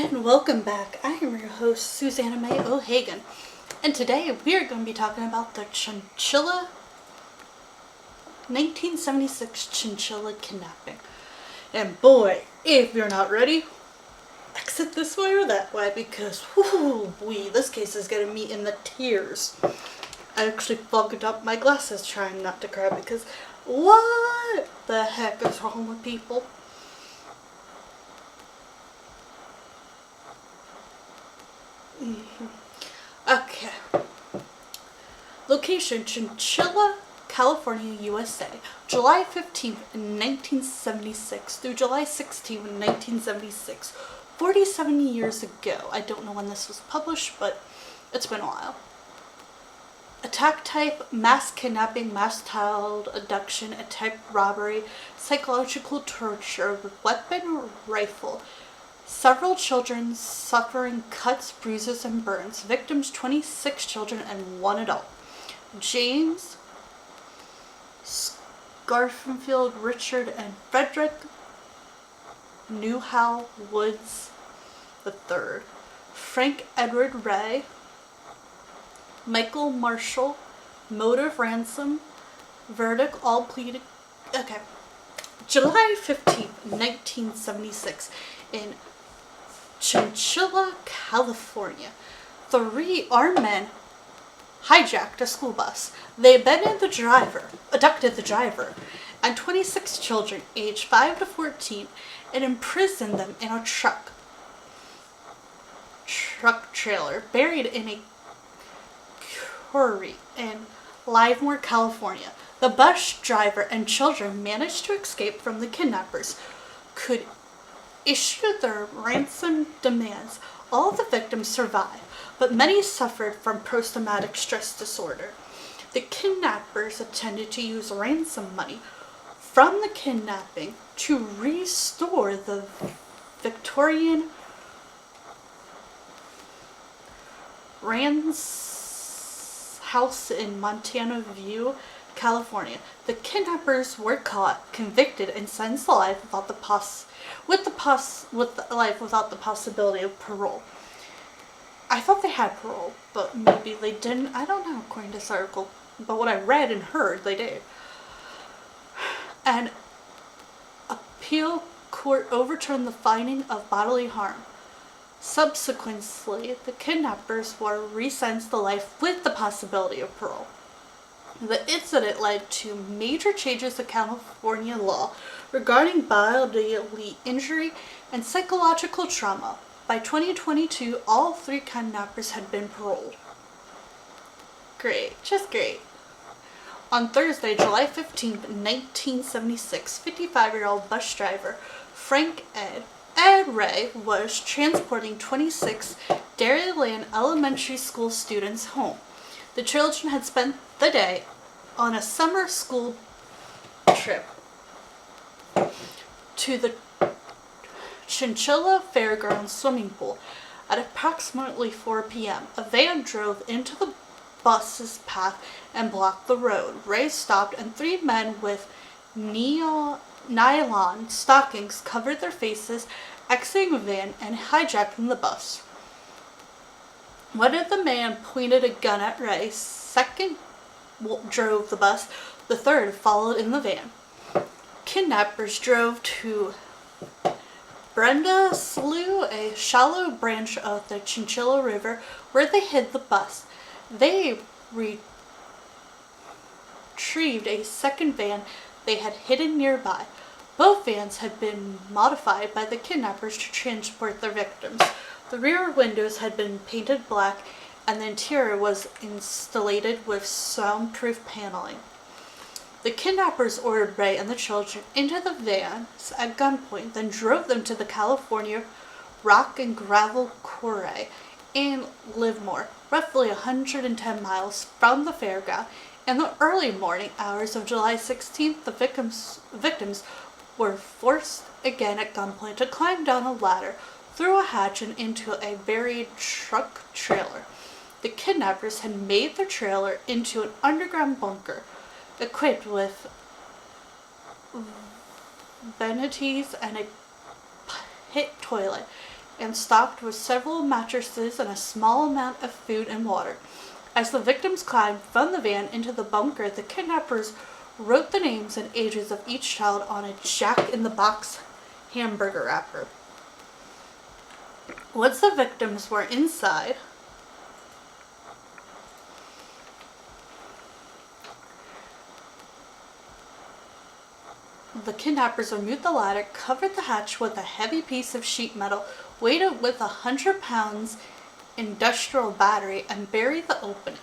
And welcome back. I am your host, Susanna May O'Hagan, and today we are going to be talking about the Chowchilla 1976 Chowchilla kidnapping. And boy, if you're not ready, exit this way or that way because, this case is getting me in the tears. I actually fogged up my glasses trying not to cry because what the heck is wrong with people? Okay. Location: Chowchilla, California, USA. July 15th, 1976 through July 16th, 1976. 47 years ago. I don't know when this was published, but it's been a while. Attack type: mass kidnapping, mass child abduction, attack robbery, psychological torture with weapon rifle. Several children suffering cuts, bruises, and burns. Victims: 26 children and 1 adult. James Scarfield, Richard, and Frederick Newhow Woods III. Frank Edward Ray. Michael Marshall. Motive: ransom. Verdict: all pleaded. Okay. July 15th, 1976. In Chowchilla, California, 3 armed men hijacked a school bus. They abducted the driver, and 26 children aged 5 to 14 and imprisoned them in a truck trailer buried in a quarry in Livermore, California. The bus driver and children managed to escape from the kidnappers, could issue their ransom demands. All the victims survived, but many suffered from post-traumatic stress disorder. The kidnappers intended to use ransom money from the kidnapping to restore the Victorian Rand's house in Montana View, California. The kidnappers were caught, convicted, and sentenced to life without the possibility of parole. I thought they had parole, but maybe they didn't. I don't know, according to this article. But what I read and heard, they did. An appeal court overturned the finding of bodily harm. Subsequently, the kidnappers were resentenced to life with the possibility of parole. The incident led to major changes to California law regarding bodily injury and psychological trauma. By 2022, all 3 kidnappers had been paroled. Great, just great. On Thursday, July 15th, 1976, 55-year-old bus driver Frank Ed Ray was transporting 26 Dairyland Elementary School students home. The children had spent the day on a summer school trip to the Chowchilla Fairgrounds swimming pool. At approximately 4 p.m., a van drove into the bus's path and blocked the road. Ray stopped, and 3 men with nylon stockings covered their faces, exiting the van and hijacking the bus. One of the men pointed a gun at Ray. Second drove the bus. The third followed in the van. Kidnappers drove to Brenda Slough, a shallow branch of the Chowchilla River, where they hid the bus. They retrieved a second van they had hidden nearby. Both vans had been modified by the kidnappers to transport their victims. The rear windows had been painted black, and the interior was installed with soundproof paneling. The kidnappers ordered Ray and the children into the vans at gunpoint, then drove them to the California Rock and Gravel Quarry in Livermore, roughly 110 miles from the fairground. In the early morning hours of July 16th, the victims were forced again at gunpoint to climb down a ladder, through a hatch, and into a buried truck trailer. The kidnappers had made their trailer into an underground bunker, equipped with vanities and a pit toilet. and stocked with several mattresses and a small amount of food and water. As the victims climbed from the van into the bunker, the kidnappers wrote the names and ages of each child on a Jack-in-the-Box hamburger wrapper. Once the victims were inside, the kidnappers removed the ladder, covered the hatch with a heavy piece of sheet metal, weighted with 100 pounds industrial battery, and buried the opening.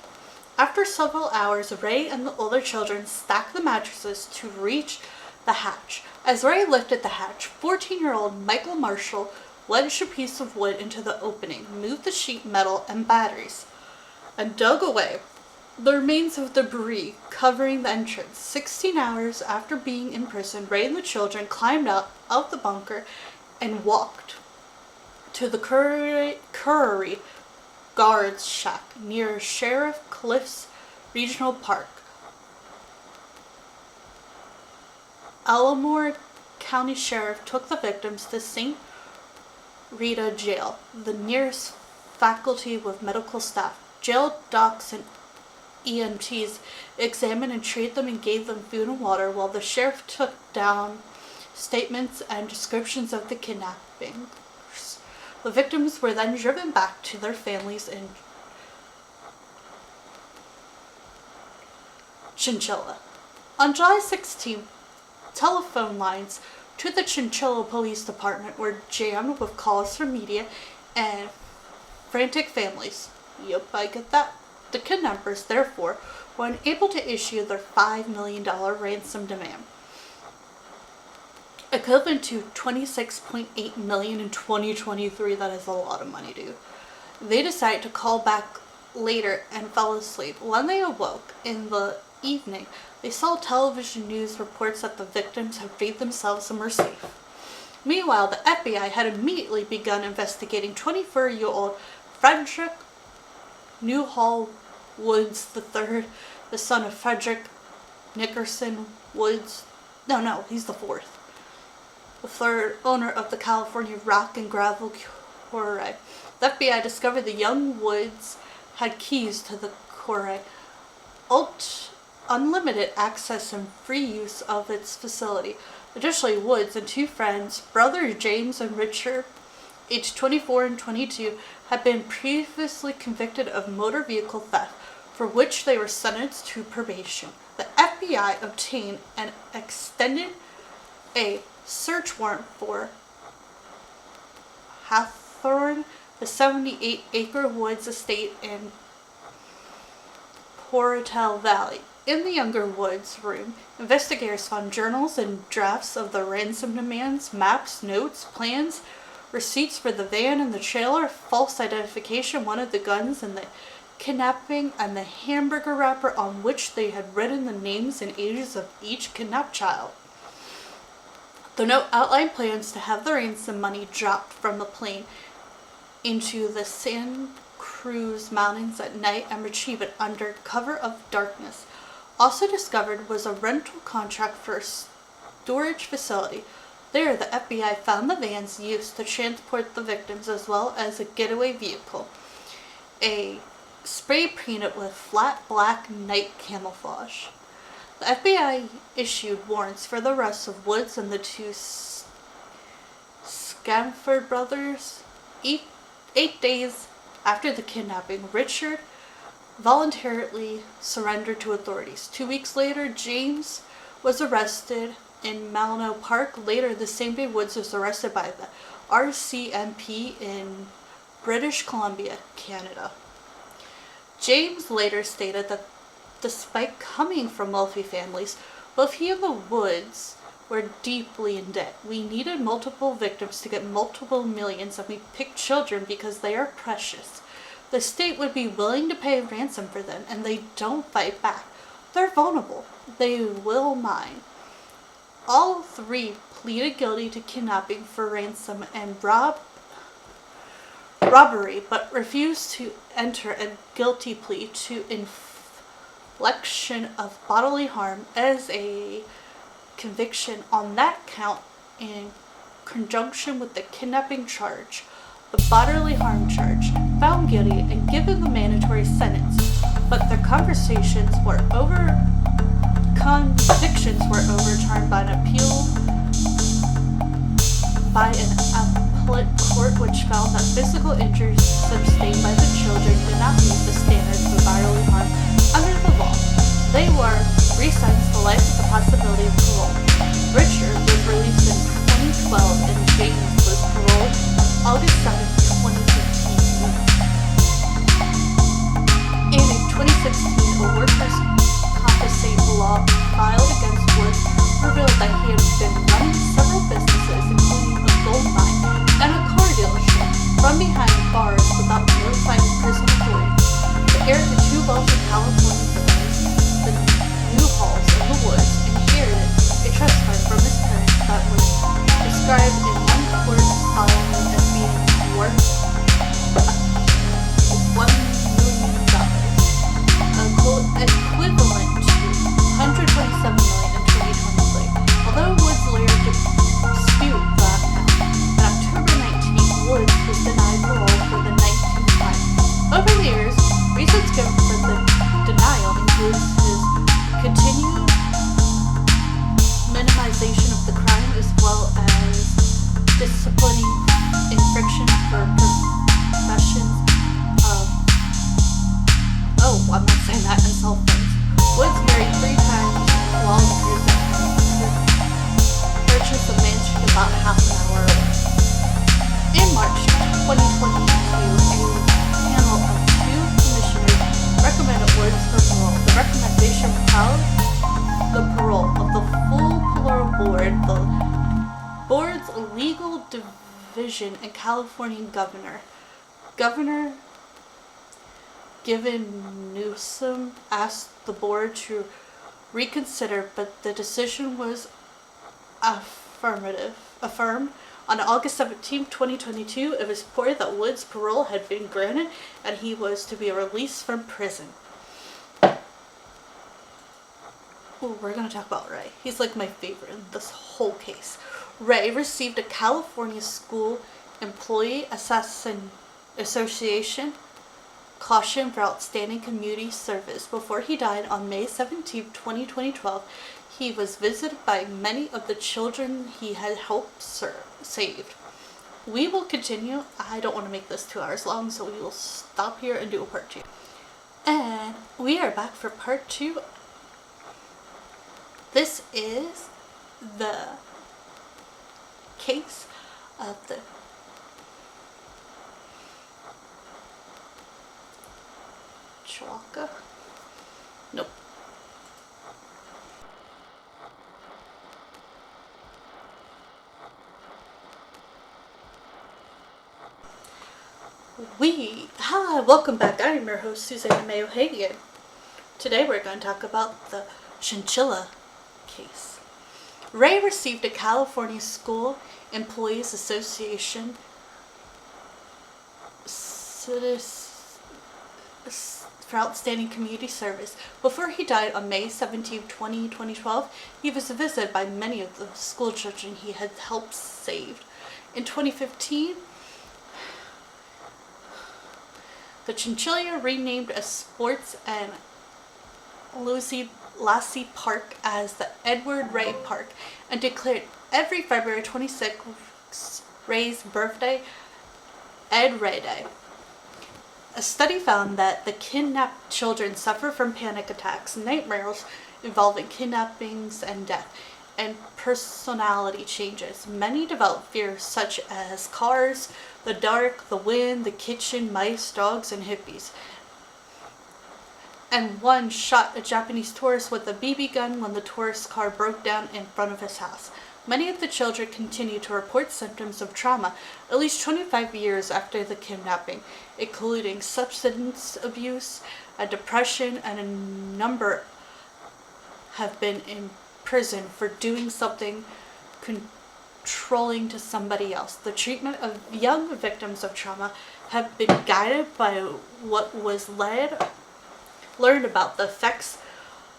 After several hours, Ray and the older children stacked the mattresses to reach the hatch. As Ray lifted the hatch, 14-year-old Michael Marshall wedged a piece of wood into the opening, moved the sheet metal and batteries, and dug away the remains of debris covering the entrance. 16 hours after being imprisoned, Ray and the children climbed out of the bunker and walked to the Curry Guards Shack near Sheriff Cliff's Regional Park. Alamore County Sheriff took the victims to St. Rita Jail, the nearest faculty with medical staff. Jail docs and EMTs examined and treated them and gave them food and water, while the sheriff took down statements and descriptions of the kidnapping. The victims were then driven back to their families in Chowchilla. On July 16th, telephone lines to the Chowchilla Police Department were jammed with calls from media and frantic families. Yep, I get that. The kidnappers, therefore, were unable to issue their $5 million ransom demand, equivalent to $26.8 million in 2023. That is a lot of money, dude. They decided to call back later and fell asleep. When they awoke in the evening, they saw television news reports that the victims had freed themselves and were safe. Meanwhile, the FBI had immediately begun investigating 24-year-old Frederick Newhall Woods III, the son of Frederick Nickerson Woods. No, he's the fourth. The third owner of the California rock and gravel quarry. The FBI discovered the young Woods had keys to the quarry, unlimited access and free use of its facility. Additionally, Woods and two friends, brothers James and Richard, aged 24 and 22, had been previously convicted of motor vehicle theft, for which they were sentenced to probation. The FBI obtained and extended a search warrant for Hathorne, the 78-acre woods estate in Portal Valley. In the younger Woods room, investigators found journals and drafts of the ransom demands, maps, notes, plans, receipts for the van and the trailer, false identification, one of the guns and the kidnapping, and the hamburger wrapper on which they had written the names and ages of each kidnapped child. The note outlined plans to have the ransom money dropped from the plane into the Santa Cruz Mountains at night and retrieve it under cover of darkness. Also discovered was a rental contract for a storage facility. There, the FBI found the vans used to transport the victims, as well as a getaway vehicle, a spray painted with flat black night camouflage. The FBI issued warrants for the arrest of Woods and the two Scamford brothers. 8 days after the kidnapping, Richard voluntarily surrendered to authorities. 2 weeks later, James was arrested in Malno Park. Later the same day, Woods was arrested by the RCMP in British Columbia, Canada. James later stated that despite coming from wealthy families, both he and the Woods were deeply in debt. We needed multiple victims to get multiple millions, and we picked children because they are precious. The state would be willing to pay ransom for them, and they don't fight back. They're vulnerable. They will mine. All three pleaded guilty to kidnapping for ransom and robbery, but refused to enter a guilty plea to infliction of bodily harm as a conviction on that count in conjunction with the kidnapping charge. the bodily harm charge, found guilty, and given the mandatory sentence. But their convictions were overturned by an appellate court, which found that physical injuries sustained by the children did not meet the standards for bodily harm under the law. They were resentenced to life with the possibility of parole. Richard was released in 2012 and James was paroled on August 7, 2015. In 2016, a workers' compensation law filed against Woods revealed that he had been running several businesses, including a gold mine and a car dealership, from behind bars without notifying prison authorities. The heir to two wealthy California families, the Newhalls in the Woods, inherited a trust fund from his parents that was described in one court filing as being worth $1 million, equivalent to $127 million in 2023. Although Woods later dispute that amount, on October 19, Woods was denied parole for the 19th time. Over the years, reasons given for the denial includes his continued minimization of the crime as well as disciplining infraction for professions of I'm not saying that in self-defense. Woods married 3 times while in prison and purchased a mansion about half an hour away. In March 2022, a panel of 2 commissioners recommended Woods for parole. The recommendation upheld the parole of the full parole board, the board's legal division, and California Governor Gavin Newsom asked the board to reconsider, but the decision was affirmed. On August 17, 2022, it was reported that Woods' parole had been granted and he was to be released from prison. Ooh, we're going to talk about Ray. He's like my favorite in this whole case. Ray received a California School Employee Association caution for outstanding community service. Before he died on May 17, 2012, he was visited by many of the children he had helped saved. We will continue. I don't want to make this 2 hours long, so we will stop here and do a part 2. And we are back for part 2. This is the case of the Chowchilla? Nope. Welcome back. I am your host, Susanna May O'Hagan. Today we're going to talk about the Chowchilla case. Ray received a California School Employees Association for outstanding community service. Before he died on May 17, 2012, he was visited by many of the school children he had helped save. In 2015, the Chowchilla renamed a sports and Lassie Park as the Edward Ray Park and declared every February 26th Ray's birthday Ed Ray Day. A study found that the kidnapped children suffer from panic attacks, nightmares involving kidnappings and death, and personality changes. Many develop fears such as cars, the dark, the wind, the kitchen, mice, dogs, and hippies. And one shot a Japanese tourist with a BB gun when the tourist car broke down in front of his house. Many of the children continue to report symptoms of trauma at least 25 years after the kidnapping, including substance abuse, depression, and a number have been in prison for doing something controlling to somebody else. The treatment of young victims of trauma have been guided by what was learned about the effects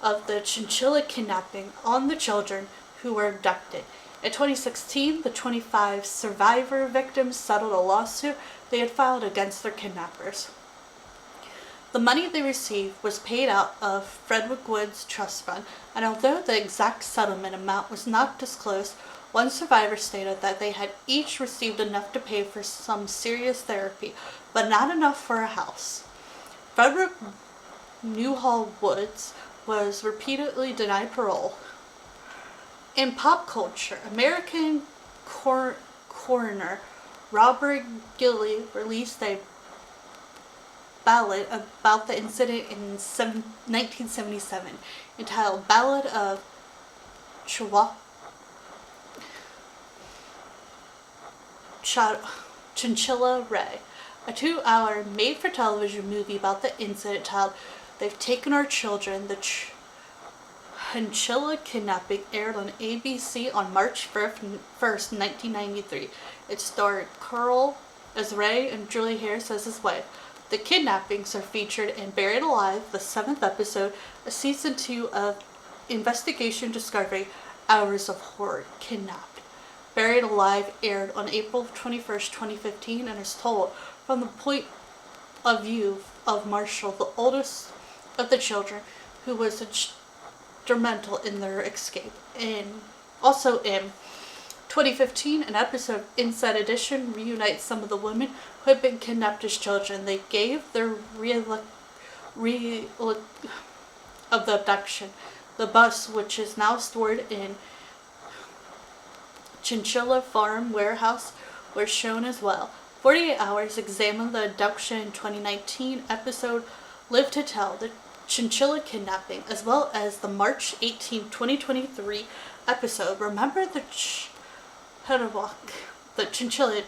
of the Chowchilla kidnapping on the children who were abducted. In 2016, the 25 survivor victims settled a lawsuit they had filed against their kidnappers. The money they received was paid out of Frederick Wood's trust fund, and although the exact settlement amount was not disclosed, one survivor stated that they had each received enough to pay for some serious therapy, but not enough for a house. Frederick Newhall Woods was repeatedly denied parole. In pop culture, American coroner Robert Gilley released a ballad about the incident in 1977, entitled Ballad of Chowchilla Ray, a 2-hour made-for-television movie about the incident titled They've Taken Our Children. The Chowchilla kidnapping aired on ABC on March 1st, 1993. It starred Carl as Ray and Julie Harris as his wife. The kidnappings are featured in Buried Alive, the 7th episode of Season 2 of Investigation Discovery, Hours of Horror, Kidnapped. Buried Alive aired on April 21st, 2015, and is told from the point of view of Marshall, the oldest of the children, who was instrumental in their escape. Also in 2015, an episode of Inside Edition reunites some of the women who had been kidnapped as children. They gave their of the abduction. The bus, which is now stored in Chowchilla Farm Warehouse, was shown as well. 48 Hours examined the abduction in 2019 episode Live to Tell, the Chowchilla kidnapping, as well as the March 18, 2023 episode Remember the Chowchilla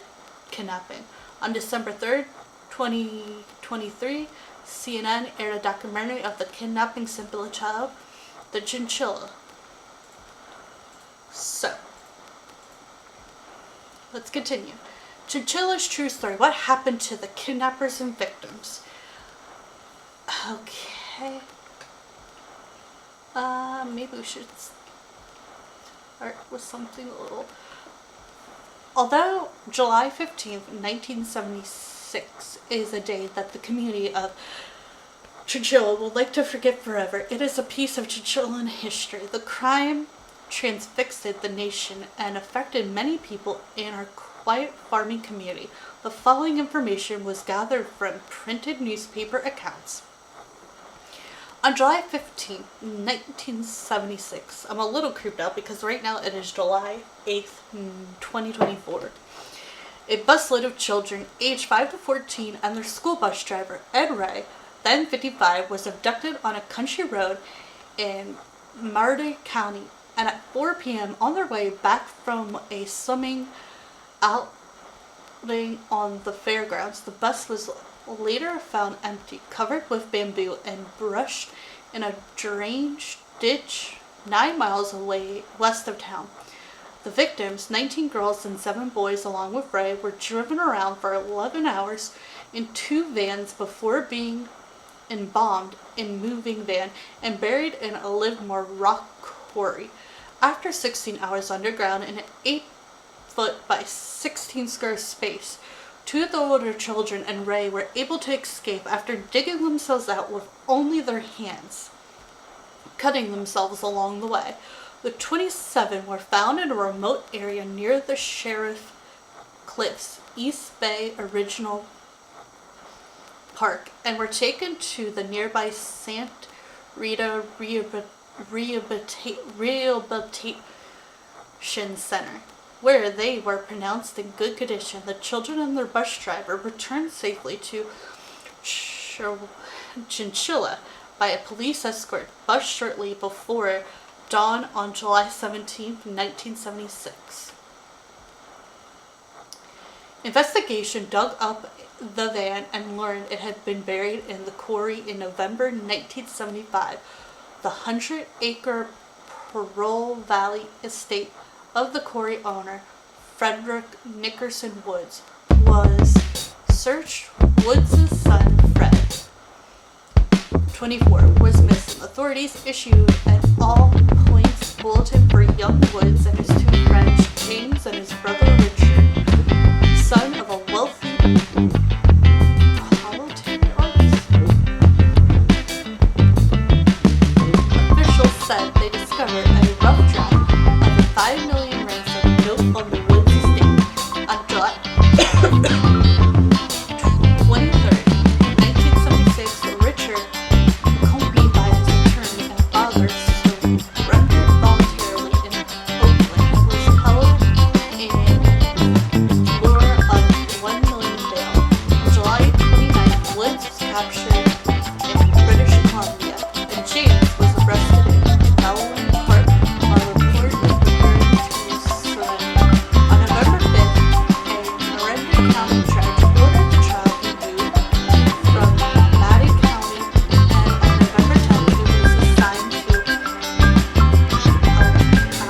kidnapping. On December 3rd, 2023, CNN aired a documentary of the kidnapping simple child, the Chowchilla. So, let's continue. Chowchilla's true story. What happened to the kidnappers and victims? Okay. Maybe we should start with something a little. Although July 15th, 1976 is a day that the community of Chowchilla will like to forget forever, it is a piece of Chowchillan history. The crime transfixed the nation and affected many people in our quiet farming community. The following information was gathered from printed newspaper accounts. On July 15, 1976, I'm a little creeped out because right now it is July 8th, 2024. A busload of children aged 5 to 14 and their school bus driver, Ed Ray, then 55, was abducted on a country road in Martin County, and at 4 p.m. on their way back from a swimming outing on the fairgrounds, the bus was later found empty, covered with bamboo and brushed in a drainage ditch 9 miles away west of town. The victims, 19 girls and 7 boys along with Ray, were driven around for 11 hours in 2 vans before being embalmed in moving van and buried in a Livermore rock quarry. After 16 hours underground in an 8-foot by 16 square space, 2 of the older children and Ray were able to escape after digging themselves out with only their hands, cutting themselves along the way. The 27 were found in a remote area near the Sheriff Cliffs, East Bay Original Park, and were taken to the nearby Santa Rita Rehabilitation Center, where they were pronounced in good condition. The children and their bus driver returned safely to Chowchilla by a police escort bus shortly before dawn on July 17, 1976. Investigation dug up the van and learned it had been buried in the quarry in November 1975. The 100-acre Parole Valley estate of the quarry owner, Frederick Nickerson Woods, was searched. Woods' son, Fred, 24, was missing. Authorities issued an all-points bulletin for young Woods and his 2 friends, James and his brother Richard, son of a wealthy Voluntary artists. Officials said they discovered a rough draft of the 5 million ransom note on the Woods estate on July 23rd, 1976. Richard, accompanied by his attorney and father, surrendered voluntarily in Oakland and was held in lure of $1 million bail. On July 29th, Woods was captured in British Columbia, and James was arrested in Delaware Court while the court was preparing to surrender. On November 5th, a Marin County judge ordered the trial be moved from Madison County, and on November 10th, it was assigned to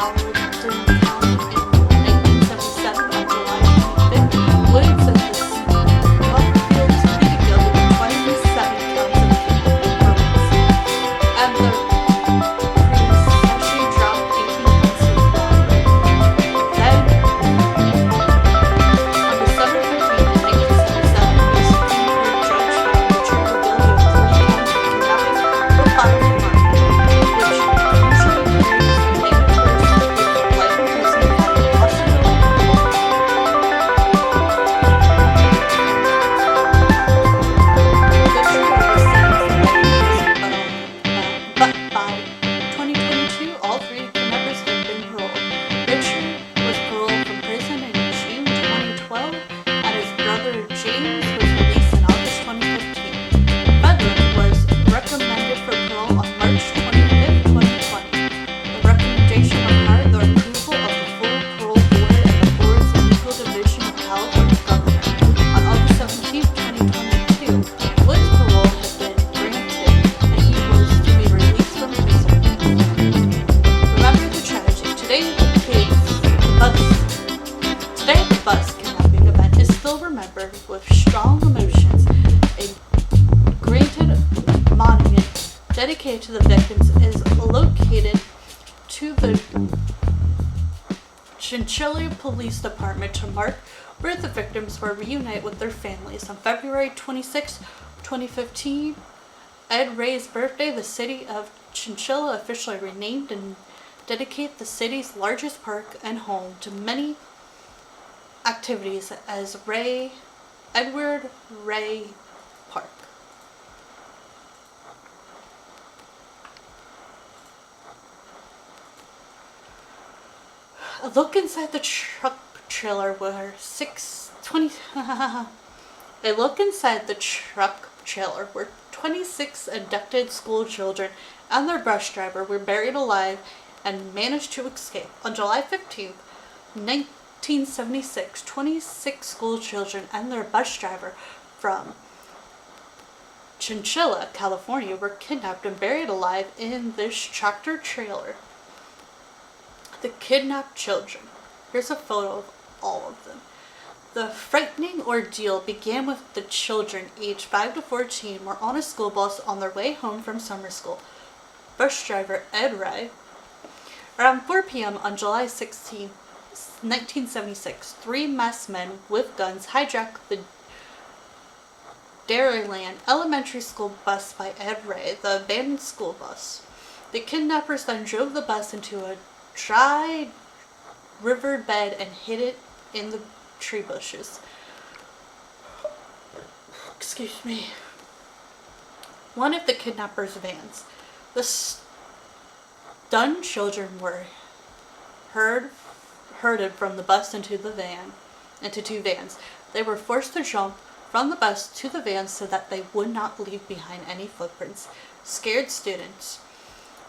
Alden County. In 1977, on July 25th, Woods and his Buckfields pleaded guilty to 27 counts of permits, and the pre-session dropped 18 months to robbery. Then, on December 15th, 1977, the Supreme Court judge found Richard guilty of 3 counts of kidnapping for bodily harm, which usually carries a mandatory sentence of life imprisonment and a possibility of parole. The trio was sentenced to life imprisonment, but by 2022, all 3 kidnappers had been paroled. Richard was paroled from prison in June 2012, and his brother James was released in August 2015. Frederick was recommended for parole on March 25th, 2020. The recommendation required the approval of the full parole board and the board's legal division of California governor. On August 17th, 2022, Wood's parole had been granted, and he was to be released from prison. Remember the tragedy. Today the bus kidnapping event is still remembered with strong emotions. A granted monument dedicated to the victims is located to the Chowchilla Police Department to mark where the victims were reunited with their families. On February 26, 2015, Ed Ray's birthday, the city of Chowchilla officially renamed and dedicated the city's largest park and home to many activities as Edward Ray Park. A look inside the truck trailer were 26 abducted school children and their bus driver were buried alive and managed to escape. On July 15th, 1976, 26 school children and their bus driver from Chowchilla, California, were kidnapped and buried alive in this tractor trailer. The kidnapped children. Here's a photo of all of them. The frightening ordeal began with the children aged 5 to 14 were on a school bus on their way home from summer school. Bus driver Ed Ray. Around 4 p.m. on July 16, 1976, 3 masked men with guns hijacked the Dairyland Elementary School bus by Ed Ray, the abandoned school bus. The kidnappers then drove the bus into a dry river bed and hid it in the tree bushes. Excuse me. One of the kidnappers' vans. The stunned children were herded from the bus into 2 vans. They were forced to jump from the bus to the vans so that they would not leave behind any footprints. Scared students.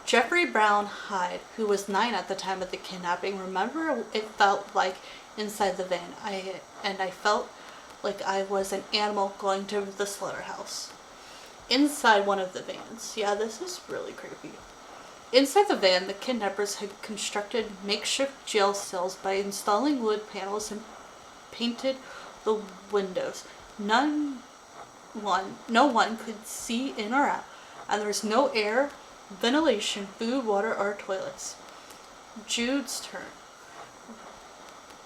Jeffrey Brown Hyde, who was 9 at the time of the kidnapping, remember it felt like inside the van. I felt like I was an animal going to the slaughterhouse. Inside one of the vans. Yeah, this is really creepy. Inside the van, the kidnappers had constructed makeshift jail cells by installing wood panels and painted the windows. No one could see in or out, and there was no air, ventilation, food, water, or toilets. Judy's turn.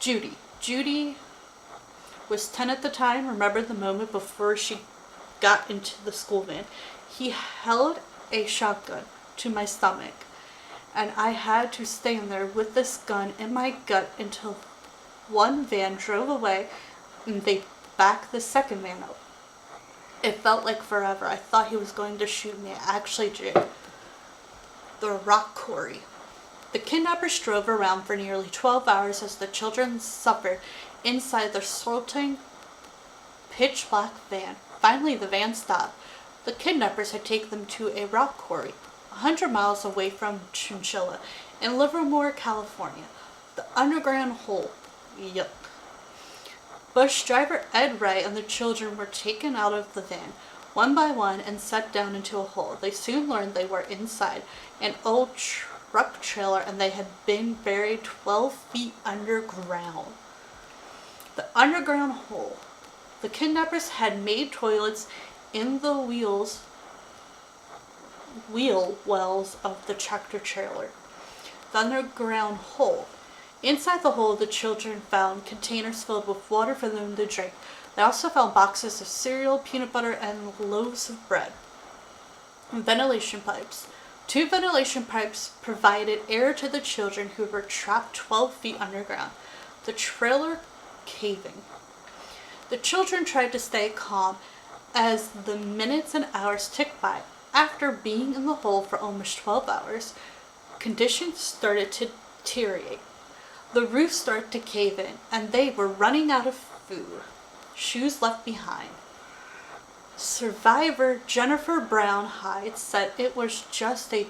Judy was 10 at the time, remembered the moment before she got into the school van. He held a shotgun to my stomach, and I had to stand there with this gun in my gut until one van drove away and they backed the second van up. It felt like forever. I thought he was going to shoot me. I actually did. The rock quarry. The kidnappers drove around for nearly 12 hours as the children suffered inside the sweltering, pitch-black van. Finally, the van stopped. The kidnappers had taken them to a rock quarry, 100 miles away from Chowchilla, in Livermore, California. The underground hole. Yup. Bus driver Ed Ray and the children were taken out of the van, one by one, and set down into a hole. They soon learned they were inside an old truck trailer and they had been buried 12 feet underground. The underground hole. The kidnappers had made toilets in the wheel wells of the tractor trailer. The underground hole. Inside the hole, the children found containers filled with water for them to drink. They also found boxes of cereal, peanut butter, and loaves of bread. Ventilation pipes. 2 ventilation pipes provided air to the children who were trapped 12 feet underground. The trailer caving. The children tried to stay calm as the minutes and hours ticked by. After being in the hole for almost 12 hours, conditions started to deteriorate. The roof started to cave in, and they were running out of food. Shoes left behind. Survivor Jennifer Brown Hyde said it was just a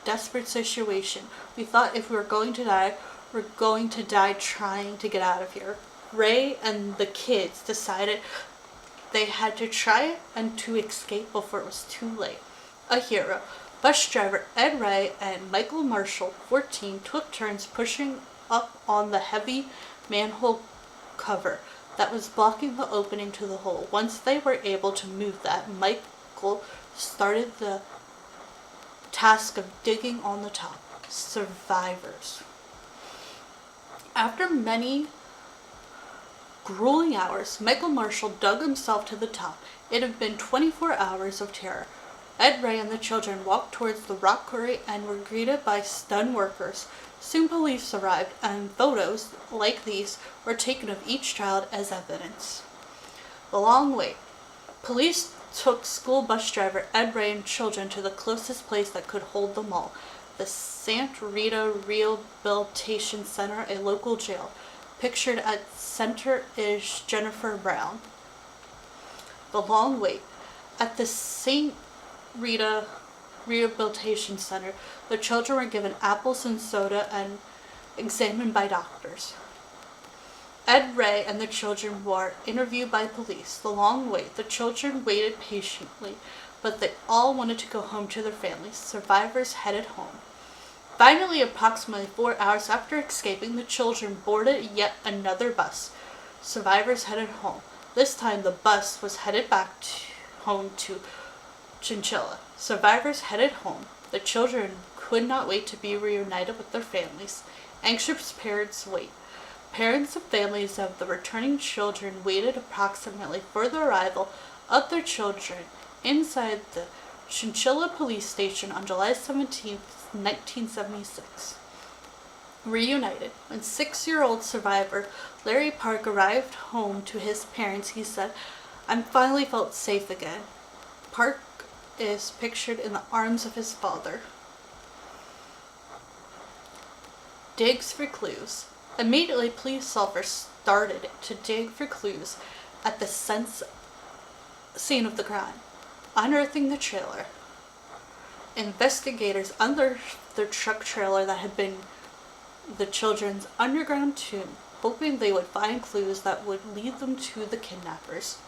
desperate situation. We thought if we were going to die, we're going to die trying to get out of here. Ray and the kids decided they had to try and to escape before it was too late. A hero. Bus driver Ed Ray and Michael Marshall, 14, took turns pushing up on the heavy manhole cover that was blocking the opening to the hole. Once they were able to move that, Michael started the task of digging on the top. Survivors. After many grueling hours, Michael Marshall dug himself to the top. It had been 24 hours of terror. Ed Ray and the children walked towards the rock quarry and were greeted by stunned workers. Soon police arrived, and photos like these were taken of each child as evidence. The long wait. Police took school bus driver Ed Ray and children to the closest place that could hold them all, the Santa Rita Rehabilitation Center, a local jail. Pictured at center is Jennifer Brown. The long wait. At the St. Rita Rehabilitation Center, the children were given apples and soda and examined by doctors. Ed Ray and the children were interviewed by police. The long wait. The children waited patiently, but they all wanted to go home to their families. Survivors headed home. Finally, approximately 4 hours after escaping, the children boarded yet another bus. Survivors headed home. This time, the bus was headed back home to Chowchilla. Survivors headed home. The children could not wait to be reunited with their families. Anxious parents wait. Parents and families of the returning children waited approximately for the arrival of their children inside the Chowchilla police station on July 17, 1976. Reunited. When 6-year-old survivor Larry Park arrived home to his parents, he said, "I finally felt safe again." Park is pictured in the arms of his father. Digs for clues. Immediately, police officers started to dig for clues at the scene of the crime, unearthing the trailer. Investigators unearthed the truck trailer that had been the children's underground tomb, hoping they would find clues that would lead them to the kidnappers.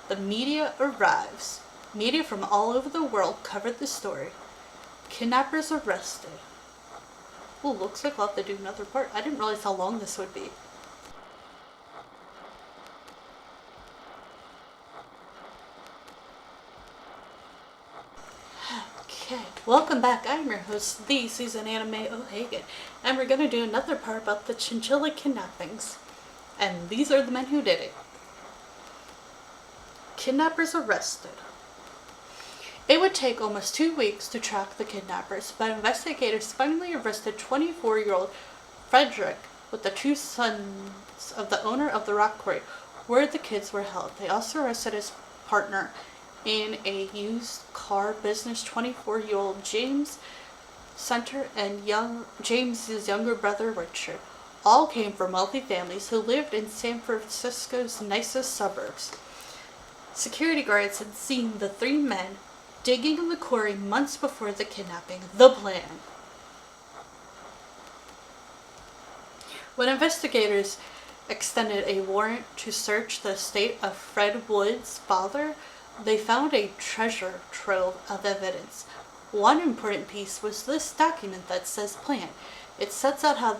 The media arrives. Media from all over the world covered the story. Kidnappers arrested. Ooh, looks like I'll have to do another part. I didn't realize how long this would be. Okay, welcome back. I'm your host, the Susan Anime O'Hagan, and we're going to do another part about the Chowchilla kidnappings. And these are the men who did it. kidnappers arrested. It would take almost 2 weeks to track the kidnappers, but investigators finally arrested 24-year-old Frederick with the 2 sons of the owner of the rock quarry where the kids were held. They also arrested his partner in a used car business, 24-year-old James Center, and James's younger brother Richard. All came from wealthy families who lived in San Francisco's nicest suburbs. Security guards had seen the 3 men digging in the quarry months before the kidnapping. The plan. When investigators extended a warrant to search the estate of Fred Wood's father, they found a treasure trove of evidence. One important piece was this document that says plan. It sets out how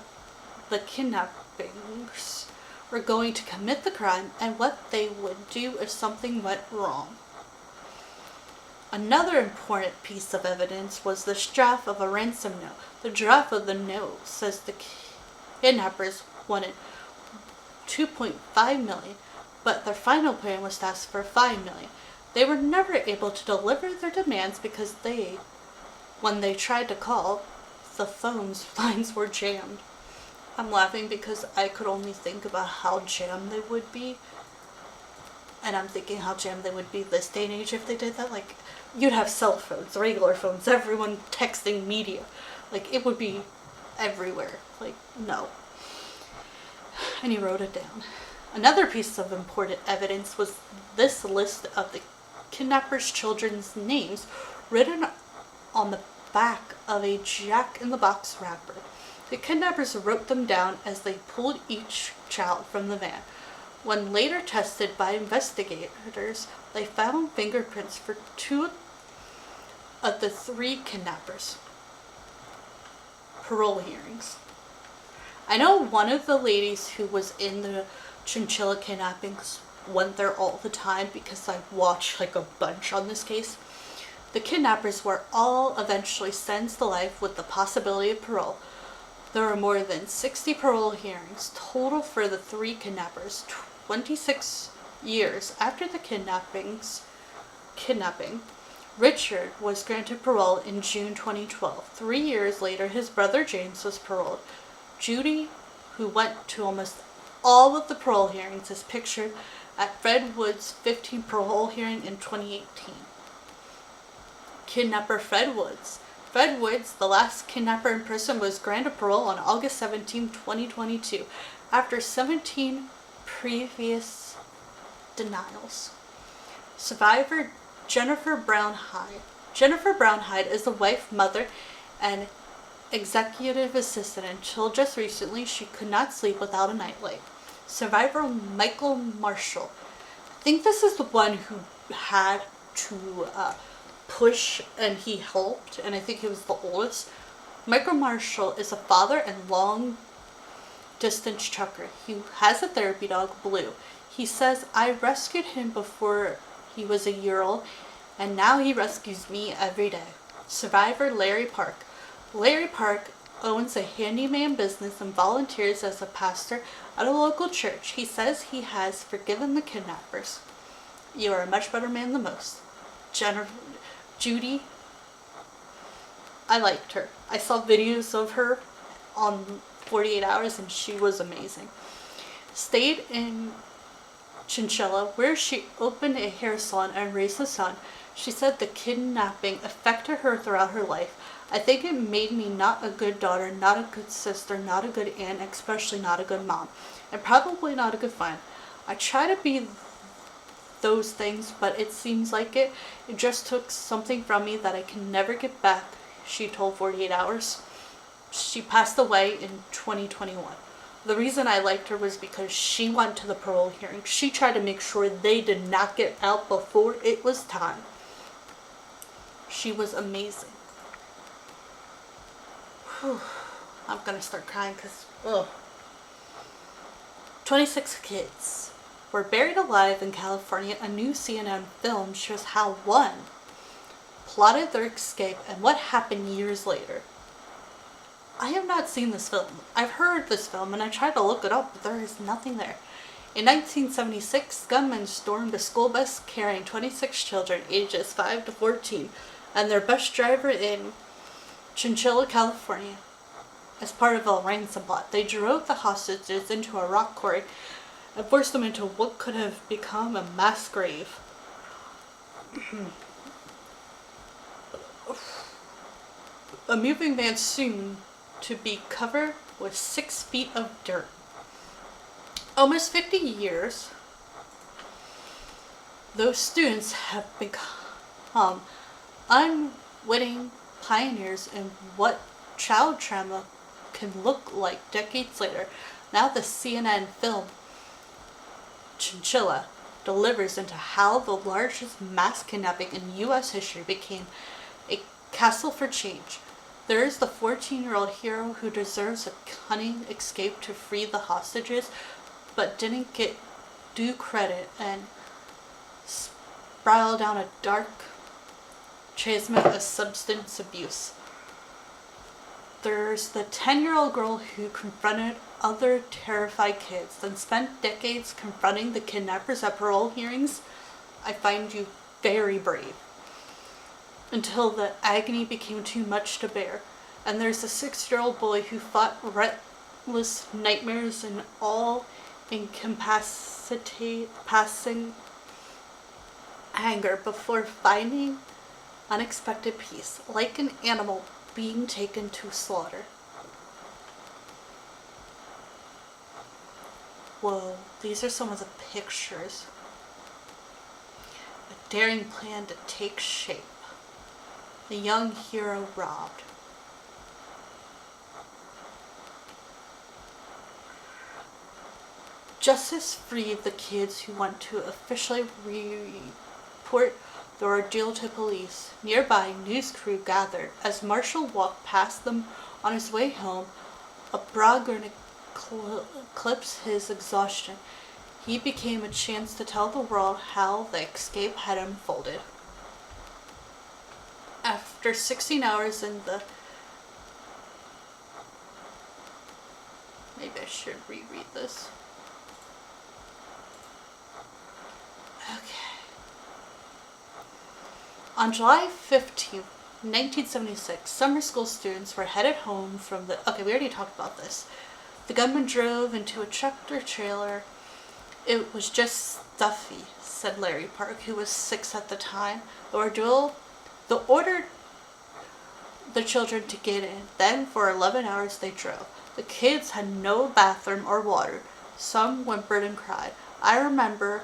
the kidnappers were going to commit the crime and what they would do if something went wrong. Another important piece of evidence was the draft of a ransom note. The draft of the note says the kidnappers wanted $2.5 million, but their final plan was to ask for $5 million. They were never able to deliver their demands because when they tried to call, the phone's lines were jammed. I'm laughing because I could only think about how jammed they would be. And I'm thinking how jammed they would be this day and age if they did that. Like, you'd have cell phones, regular phones, everyone texting media. Like, it would be everywhere. Like, no. And he wrote it down. Another piece of important evidence was this list of the kidnappers' children's names written on the back of a Jack-in-the-Box wrapper. The kidnappers wrote them down as they pulled each child from the van. When later tested by investigators, they found fingerprints for 2 of the 3 kidnappers. Parole hearings. I know one of the ladies who was in the Chowchilla kidnappings went there all the time because I watched like a bunch on this case. The kidnappers were all eventually sentenced to life with the possibility of parole. There were more than 60 parole hearings total for the 3 kidnappers. 26 years after the kidnapping, Richard was granted parole in June 2012. 3 years later, his brother James was paroled. Judy, who went to almost all of the parole hearings, is pictured at Fred Wood's 15th parole hearing in 2018. Kidnapper Fred Woods. Fred Woods, the last kidnapper in prison, was granted parole on August 17, 2022, after 17 previous denials. Survivor Jennifer Brown Hyde. Jennifer Brown Hyde is the wife, mother, and executive assistant until just recently she could not sleep without a nightlight. Survivor Michael Marshall. I think this is the one who had to push and he helped, and I think he was the oldest. Michael Marshall is a father and long distance trucker. He has a therapy dog, Blue. He says, I rescued him before he was a year old, and now he rescues me every day. Survivor Larry Park. Larry Park owns a handyman business and volunteers as a pastor at a local church. He says he has forgiven the kidnappers. You are a much better man than most. Judy, I liked her. I saw videos of her on 48 Hours and she was amazing. Stayed in Chowchilla, where she opened a hair salon and raised a son. She said the kidnapping affected her throughout her life. I think it made me not a good daughter, not a good sister, not a good aunt, especially not a good mom, and probably not a good friend. I try to be those things, but it seems like it just took something from me that I can never get back, she told 48 Hours. She passed away in 2021. The reason I liked her was because she went to the parole hearing. She tried to make sure they did not get out before it was time. She was amazing. Whew. I'm gonna start crying because, 26 kids were buried alive in California. A new CNN film shows how one plotted their escape and what happened years later. I have not seen this film. I've heard this film and I tried to look it up, but there is nothing there. In 1976, gunmen stormed a school bus carrying 26 children ages 5 to 14 and their bus driver in Chowchilla, California. As part of a ransom plot, they drove the hostages into a rock quarry and forced them into what could have become a mass grave. A moving van soon to be covered with 6 feet of dirt. Almost 50 years, those students have become unwitting pioneers in what child trauma can look like decades later. Now the CNN film Chowchilla delivers into how the largest mass kidnapping in U.S. history became a castle for change. There is the 14-year-old hero who deserves a cunning escape to free the hostages, but didn't get due credit and spiraled down a dark chasm of substance abuse. There's the 10-year-old girl who confronted other terrified kids, then spent decades confronting the kidnappers at parole hearings. I find you very brave. Until the agony became too much to bear. And there's the 6-year-old boy who fought relentless nightmares and all passing anger before finding unexpected peace, like an animal being taken to slaughter. Whoa, these are some of the pictures. A daring plan to take shape. The young hero robbed. Justice freed the kids who went to officially report the ordeal to police. Nearby news crew gathered. As Marshall walked past them on his way home, a broad grin eclipsed his exhaustion. He became a chance to tell the world how the escape had unfolded. After 16 hours in the... Maybe I should reread this. Okay. On July 15th, 1976, summer school students were headed home from the... Okay, we already talked about this. The gunman drove into a tractor trailer. It was just stuffy, said Larry Park, who was 6 at the time. The ordered the children to get in. Then for 11 hours they drove. The kids had no bathroom or water. Some whimpered and cried. I remember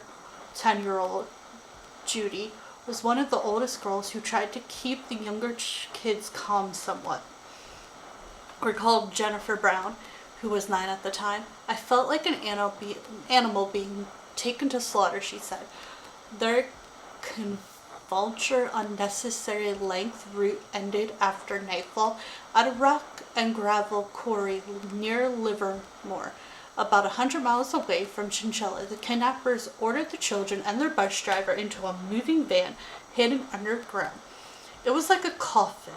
10-year-old Judy was one of the oldest girls who tried to keep the younger kids calm somewhat. Recalled Jennifer Brown, who was 9 at the time. I felt like an animal being taken to slaughter, she said. Their vulture unnecessary length route ended after nightfall at a rock and gravel quarry near Livermore, about 100 miles away from Chowchilla. The kidnappers ordered the children and their bus driver into a moving van hidden underground. It was like a coffin.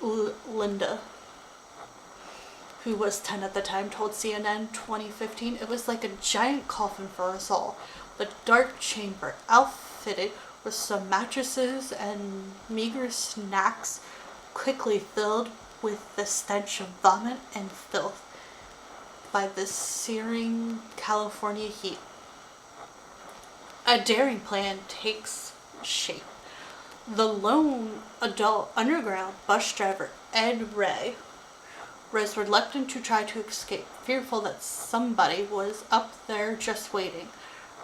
Linda, who was 10 at the time, told CNN 2015, it was like a giant coffin for us all. The dark chamber, outfitted with some mattresses and meager snacks, quickly filled with the stench of vomit and filth by the searing California heat. A daring plan takes shape. The lone adult underground bus driver, Ed Ray, was reluctant to try to escape, fearful that somebody was up there just waiting,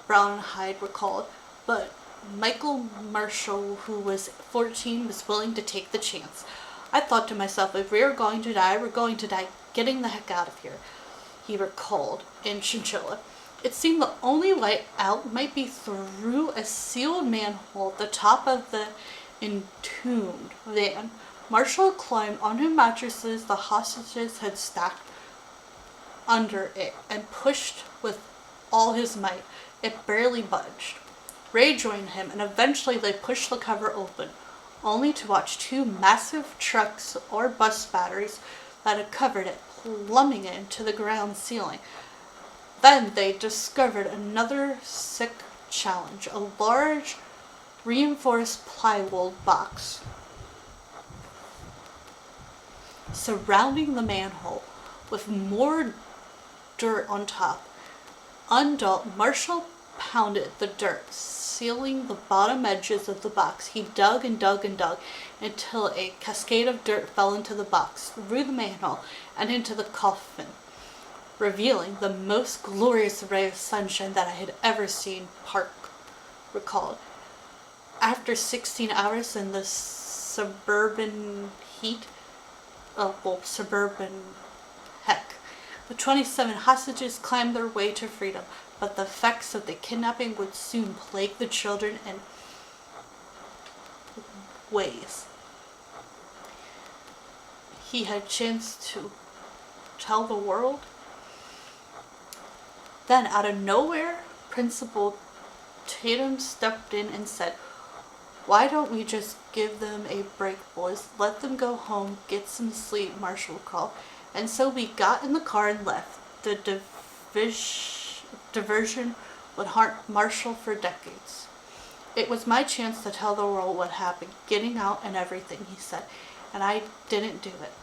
Brown and Hyde recalled. But Michael Marshall, who was 14, was willing to take the chance. I thought to myself, if we're going to die, we're going to die getting the heck out of here, he recalled in Chowchilla. It seemed the only way out might be through a sealed manhole at the top of the entombed van. Marshall climbed onto mattresses the hostages had stacked under it and pushed with all his might. It barely budged. Ray joined him, and eventually they pushed the cover open, only to watch 2 massive trucks or bus batteries that had covered it plummeting into the ground ceiling. Then they discovered another sick challenge, a large reinforced plywood box surrounding the manhole with more dirt on top. Undaunted, Marshall pounded the dirt, sealing the bottom edges of the box. He dug and dug and dug until a cascade of dirt fell into the box, through the manhole, and into the coffin, revealing the most glorious ray of sunshine that I had ever seen, Park recalled. After 16 hours in the suburban heat, suburban heck, the 27 hostages climbed their way to freedom, but the effects of the kidnapping would soon plague the children in ways he had chance to tell the world. Then, out of nowhere, Principal Tatum stepped in and said, "Why don't we just give them a break, boys? Let them go home, get some sleep," Marshall called. And so we got in the car and left. The diversion would haunt Marshall for decades. "It was my chance to tell the world what happened, getting out and everything," he said. "And I didn't do it.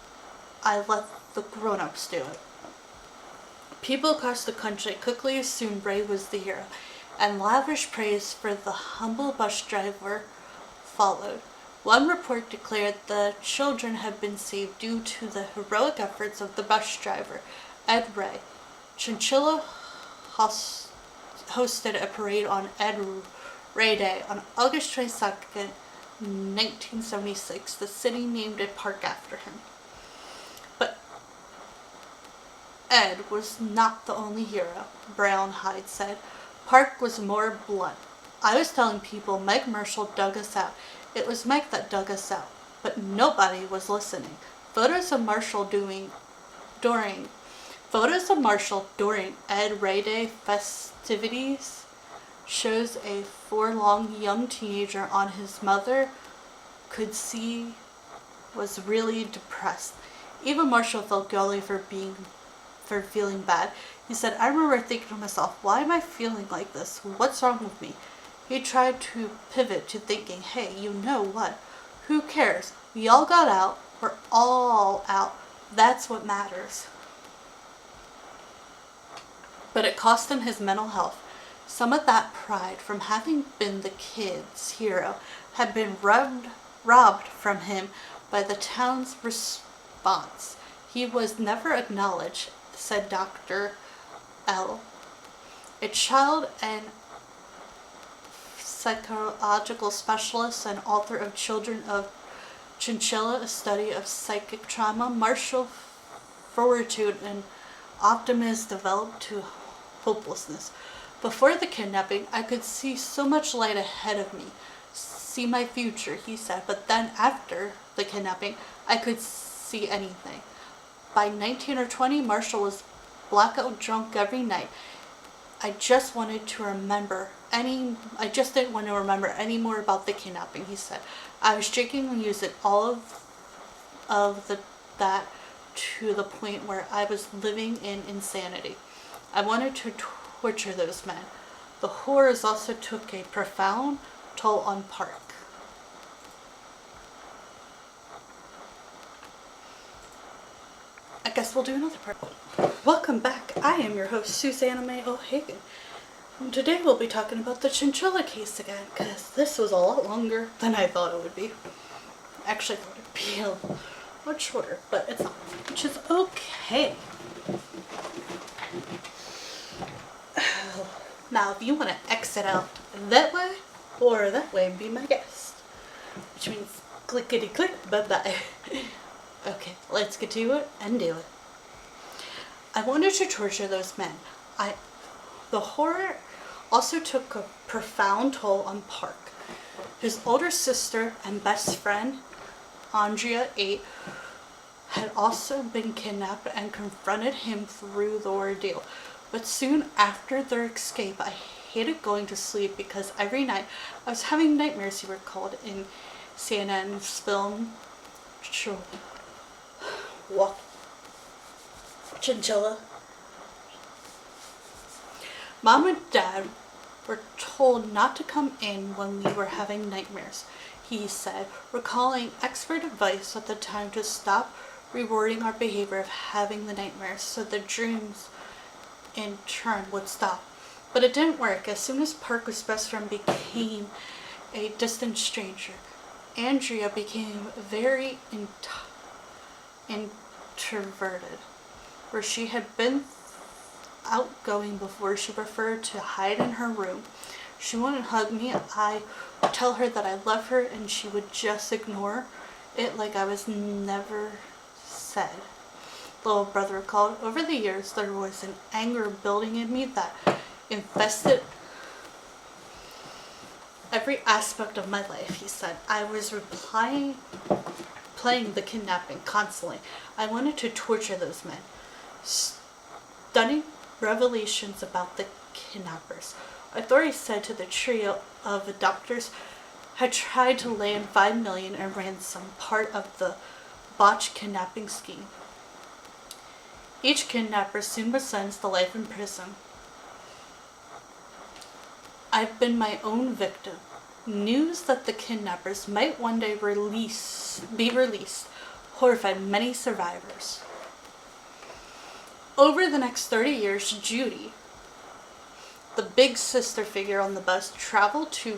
I let the grown-ups do it." People across the country quickly assumed Ray was the hero, and lavish praise for the humble bus driver followed. One report declared the children had been saved due to the heroic efforts of the bus driver, Ed Ray. Chowchilla hosted a parade on Ed Ray Day on August 22nd, 1976. The city named a park after him. But Ed was not the only hero, Brown Hyde said. Park was more blunt. "I was telling people Mike Marshall dug us out. It was Mike that dug us out, but nobody was listening." Photos of Marshall during Ed Ray Day festivities shows a forlorn young teenager on his mother could see was really depressed. Even Marshall felt guilty for feeling bad. He said, "I remember thinking to myself, why am I feeling like this? What's wrong with me?" He tried to pivot to thinking, hey, you know what? Who cares? We all got out. We're all out. That's what matters. But it cost him his mental health. Some of that pride from having been the kid's hero had been robbed from him by the town's response. He was never acknowledged, said Dr. L., a child and psychological specialist and author of Children of Chowchilla, a study of psychic trauma. Marshall fortitude and optimism developed to hopelessness. "Before the kidnapping, I could see so much light ahead of me, see my future," he said. "But then after the kidnapping, I could see anything." By 19 or 20, Marshall was blackout drunk every night. I just didn't want to remember any more about the kidnapping," he said. "I was drinking and using all of that to the point where I was living in insanity. I wanted to torture those men." The horrors also took a profound toll on Park. I guess we'll do another part. Welcome back. I am your host, Susanna Mae O'Hagan. And today we'll be talking about the Chowchilla case again, because this was a lot longer than I thought it would be. Actually, I thought it'd be a lot shorter, but it's not, which is okay. Now, if you want to exit out that way or that way, be my guest. Which means clickety-click, bye-bye. Okay, let's get to it and do it. I wanted to torture those men. The horror also took a profound toll on Park. His older sister and best friend, Andrea 8, had also been kidnapped and confronted him through the ordeal. But soon after their escape, I hated going to sleep because every night I was having nightmares, he recalled in CNN's film Chowchilla. Mom and Dad were told not to come in when we were having nightmares, he said, recalling expert advice at the time to stop rewarding our behavior of having the nightmares so the dreams in turn would stop. But it didn't work. As soon as Parker's best friend became a distant stranger, Andrea became very introverted. Where she had been outgoing before, she preferred to hide in her room. She wouldn't hug me. I would tell her that I love her, and she would just ignore it like I was never said. Little brother recalled, over the years there was an anger building in me that infested every aspect of my life, he said. I was playing the kidnapping constantly. I wanted to torture those men. Stunning revelations about the kidnappers. Authorities said to the trio of doctors had tried to land $5 million in ransom, part of the botched kidnapping scheme. Each kidnapper soon was sentenced to life in prison. I've been my own victim. News that the kidnappers might one day be released horrified many survivors. Over the next 30 years, Judy, the big sister figure on the bus, traveled to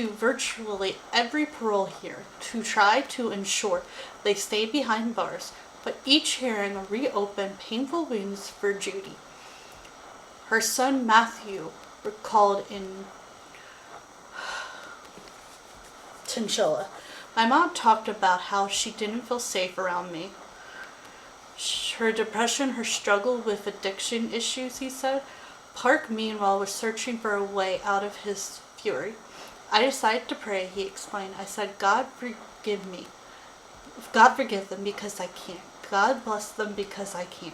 virtually every parole hearing to try to ensure they stayed behind bars, but each hearing reopened painful wounds for Judy. Her son Matthew recalled in Chowchilla, my mom talked about how she didn't feel safe around me. Her depression, her struggle with addiction issues, he said. Park, meanwhile, was searching for a way out of his fury. I decided to pray, he explained. I said, God forgive me. God forgive them because I can't. God bless them because I can't.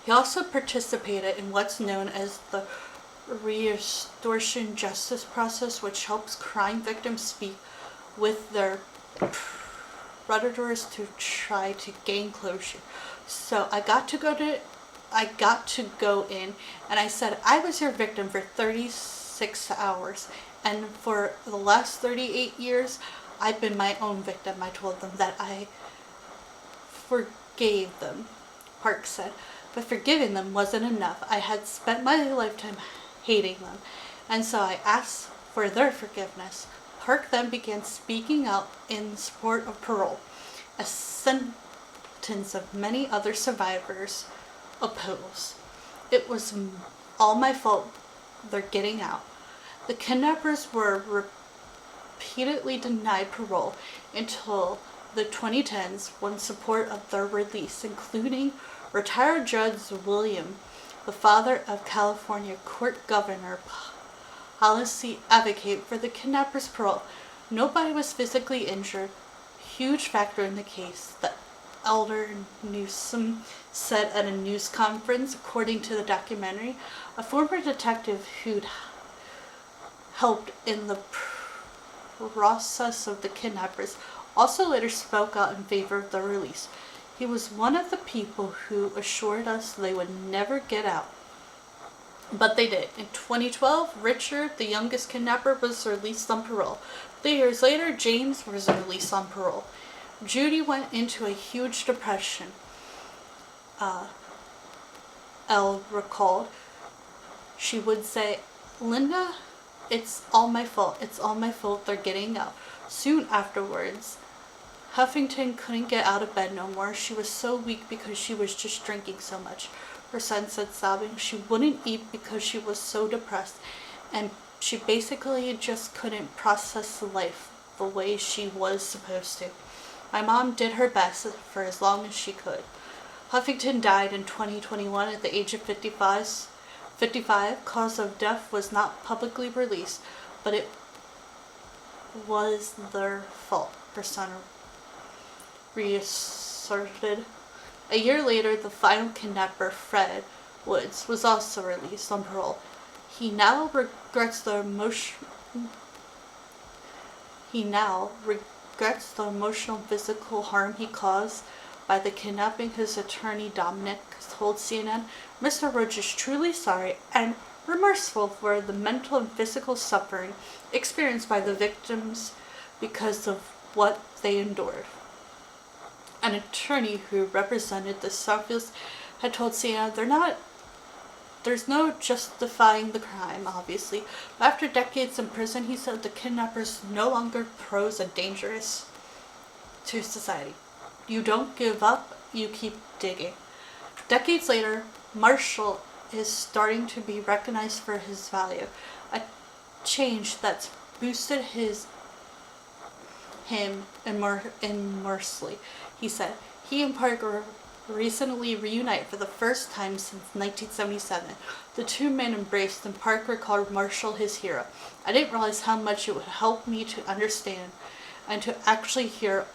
He also participated in what's known as the restoration justice process, which helps crime victims speak with their predators to try to gain closure. So I got to go in, and I said, I was your victim for 36 hours, and for the last 38 years, I've been my own victim. I told them that I forgave them, Park said, but forgiving them wasn't enough. I had spent my lifetime hating them, and so I asked for their forgiveness. Park then began speaking out in support of parole, a sentence of many other survivors oppose. It was all my fault they're getting out. The kidnappers were repeatedly denied parole until the 2010s when support of their release, including retired Judge William, the father of California court governor, policy advocate for the kidnappers' parole. Nobody was physically injured. Huge factor in the case, the elder Newsom said at a news conference. According to the documentary, a former detective who'd helped in the process of the kidnappers also later spoke out in favor of their release. He was one of the people who assured us they would never get out. But they did. In 2012, Richard, the youngest kidnapper, was released on parole. 3 years later, James was released on parole. Judy went into a huge depression. Elle recalled. She would say, Linda, it's all my fault. It's all my fault they're getting out. Soon afterwards, Huffington couldn't get out of bed no more. She was so weak because she was just drinking so much. Her son said, sobbing, she wouldn't eat because she was so depressed, and she basically just couldn't process life the way she was supposed to. My mom did her best for as long as she could. Huffington died in 2021 at the age of 55. Cause of death was not publicly released, but it was their fault, her son reasserted. A year later, the final kidnapper, Fred Woods, was also released on parole. He now regrets the emotional and physical harm he caused by the kidnapping, his attorney Dominic told CNN, Mr. Roach is truly sorry and remorseful for the mental and physical suffering experienced by the victims because of what they endured. An attorney who represented the Southfields had told CNN, there's no justifying the crime, obviously, but after decades in prison, he said the kidnappers no longer pose a dangerous to society. You don't give up, you keep digging. Decades later, Marshall is starting to be recognized for his value, a change that's boosted him immensely. He said he and Parker recently reunited for the first time since 1977. The two men embraced and Parker called Marshall his hero. I didn't realize how much it would help me to understand and to actually hear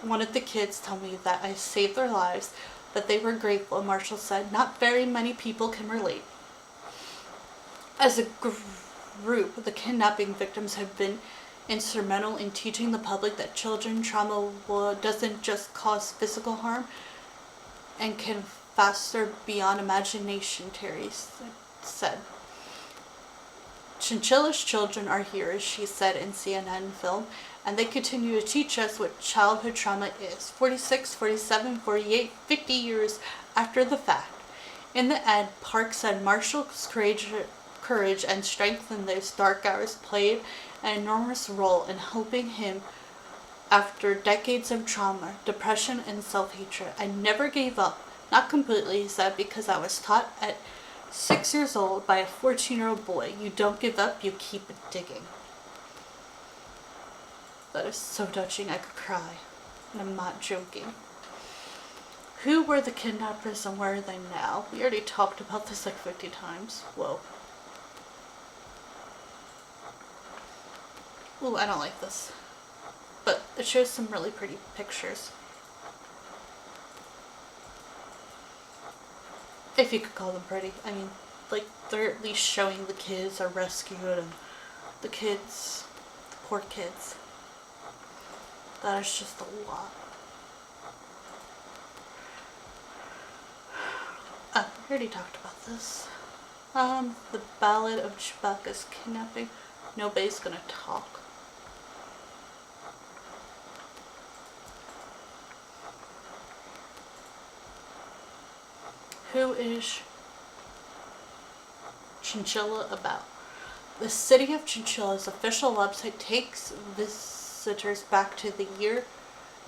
one of the kids tell me that I saved their lives, that they were grateful, Marshall said. Not very many people can relate. As a group, the kidnapping victims have been instrumental in teaching the public that children trauma doesn't just cause physical harm and can faster beyond imagination, Terry said. Chowchilla's children are heroes, she said in CNN film, and they continue to teach us what childhood trauma is 46, 47, 48, 50 years after the fact. In the end, Park said Marshall's courage and strength in those dark hours played an enormous role in helping him after decades of trauma, depression, and self-hatred. I never gave up, not completely, he said, because I was taught at 6 years old by a 14-year-old boy, you don't give up, you keep digging. That is so touching, I could cry, and I'm not joking. Who were the kidnappers and where are they now? We already talked about this like 50 times. Whoa. Ooh, I don't like this. But it shows some really pretty pictures. If you could call them pretty. I mean, like, they're at least showing the kids are rescued and the kids, the poor kids. That is just a lot. Oh, we already talked about this. The Ballad of Chewbacca's kidnapping. Nobody's gonna talk. Who is Chowchilla about? The city of Chowchilla's official website takes visitors back to the year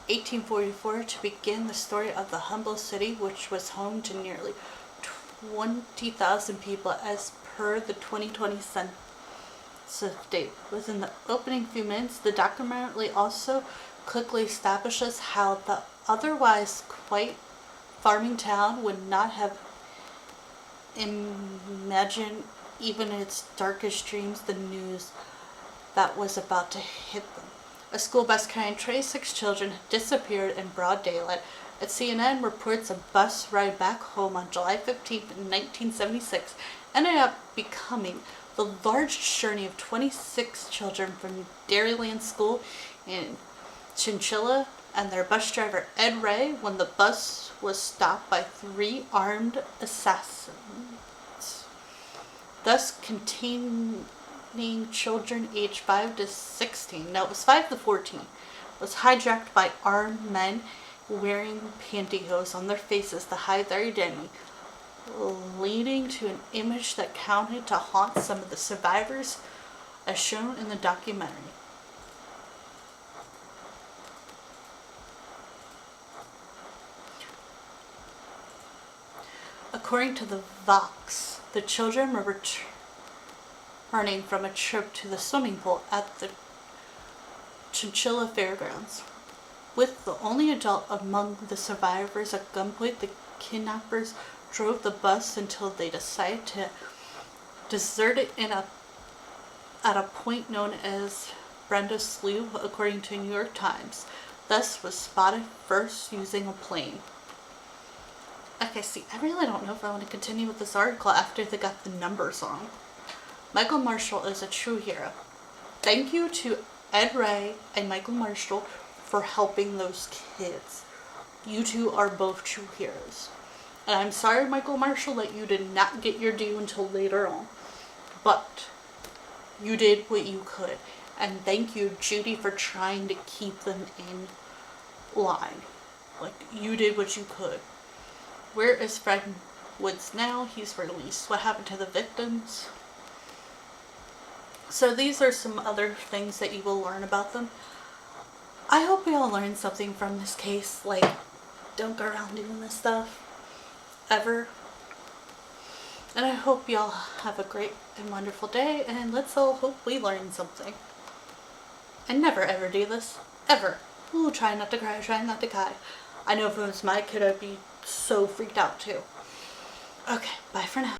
1844 to begin the story of the humble city, which was home to nearly 20,000 people as per the 2020 census date. Within the opening few minutes, the documentary also quickly establishes how the otherwise quite farming town would not have imagined, even in its darkest dreams, the news that was about to hit them. A school bus carrying 26 children had disappeared in broad daylight. As CNN reports, a bus ride back home on July 15, 1976 ended up becoming the largest journey of 26 children from Dairyland School in Chowchilla and their bus driver Ed Ray when the bus was stopped by 3 armed assassins, thus containing children aged 5 to 16. No, it was 5 to 14. Was hijacked by armed men wearing pantyhose on their faces to hide their identity, leading to an image that counted to haunt some of the survivors, as shown in the documentary. According to the Vox, the children were returning from a trip to the swimming pool at the Chowchilla Fairgrounds. With the only adult among the survivors at gunpoint, the kidnappers drove the bus until they decided to desert it at a point known as Brenda Slough, according to New York Times. Thus was spotted first using a plane. Okay, see, I really don't know if I want to continue with this article after they got the numbers wrong. Michael Marshall is a true hero. Thank you to Ed Ray and Michael Marshall for helping those kids. You two are both true heroes. And I'm sorry, Michael Marshall, that you did not get your due until later on. But you did what you could. And thank you, Judy, for trying to keep them in line. Like, you did what you could. Where is Fred Woods now? He's released. What happened to the victims? So these are some other things that you will learn about them. I hope we all learned something from this case. Like, don't go around doing this stuff. Ever. And I hope y'all have a great and wonderful day. And let's all hope we learn something. And never ever do this. Ever. Ooh, try not to cry, try not to cry. I know if it was my kid, I'd be so freaked out too. Okay, bye for now.